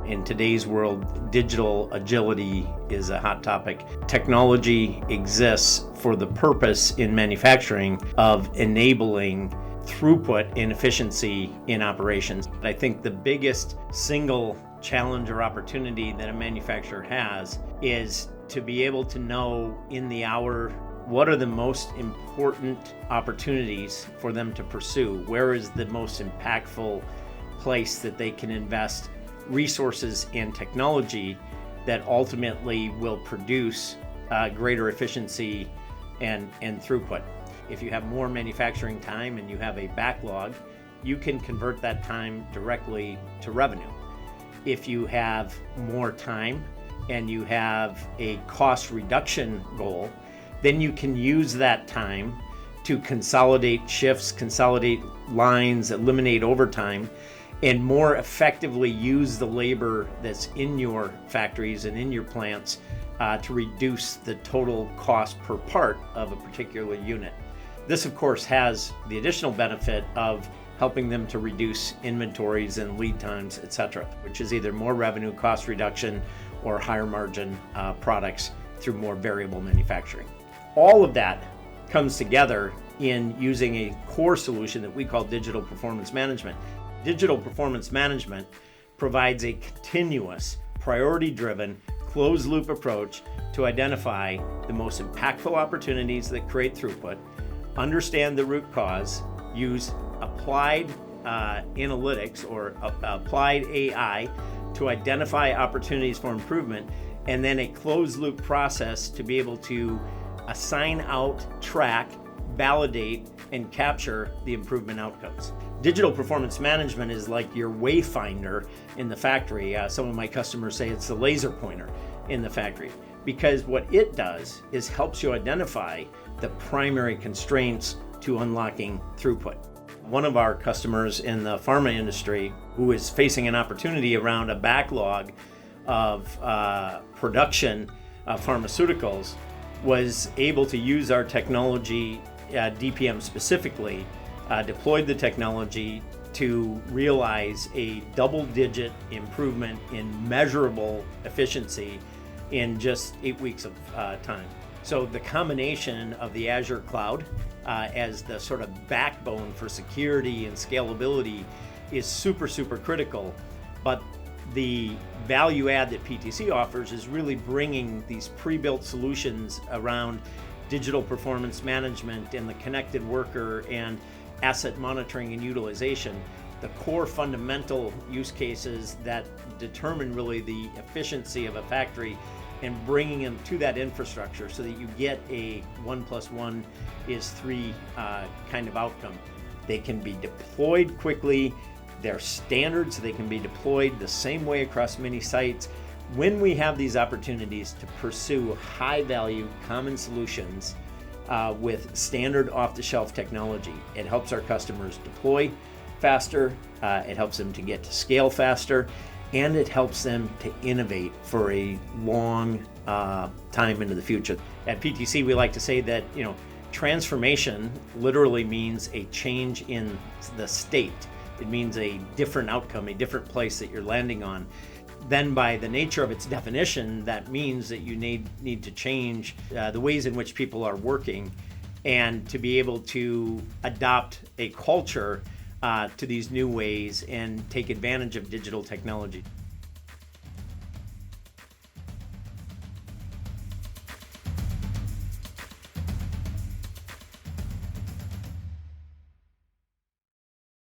In today's world, digital agility is a hot topic. Technology exists for the purpose in manufacturing of enabling throughput and efficiency in operations. I think the biggest single challenge or opportunity that a manufacturer has is to be able to know in the hour what are the most important opportunities for them to pursue. Where is the most impactful place that they can invest resources and technology that ultimately will produce greater efficiency and throughput. If you have more manufacturing time and you have a backlog, you can convert that time directly to revenue. If you have more time and you have a cost reduction goal, then you can use that time to consolidate shifts, consolidate lines, eliminate overtime, and more effectively use the labor that's in your factories and in your plants to reduce the total cost per part of a particular unit. This, of course, has the additional benefit of helping them to reduce inventories and lead times, etc., which is either more revenue, cost reduction, or higher margin products through more variable manufacturing. All of that comes together in using a core solution that we call digital performance management. Digital performance management provides a continuous, priority-driven, closed-loop approach to identify the most impactful opportunities that create throughput, understand the root cause, use applied analytics or applied AI to identify opportunities for improvement, and then a closed-loop process to be able to assign out, track, validate, and capture the improvement outcomes. Digital performance management is like your wayfinder in the factory. Some of my customers say it's the laser pointer in the factory, because what it does is helps you identify the primary constraints to unlocking throughput. One of our customers in the pharma industry who is facing an opportunity around a backlog of production of pharmaceuticals was able to use our technology, DPM specifically, deployed the technology to realize a double-digit improvement in measurable efficiency in just 8 weeks of time. So the combination of the Azure cloud as the sort of backbone for security and scalability is super critical, but the value add that PTC offers is really bringing these pre-built solutions around digital performance management and the connected worker and asset monitoring and utilization, the core fundamental use cases that determine really the efficiency of a factory, and bringing them to that infrastructure so that you get a 1 + 1 is 3 kind of outcome. They can be deployed quickly. They're standard, so they can be deployed the same way across many sites. When we have these opportunities to pursue high-value common solutions with standard off-the-shelf technology, it helps our customers deploy faster, it helps them to get to scale faster, and it helps them to innovate for a long time into the future. At PTC, we like to say that, transformation literally means a change in the state. It means a different outcome, a different place that you're landing on. Then by the nature of its definition, that means that you need to change the ways in which people are working and to be able to adopt a culture to these new ways and take advantage of digital technology.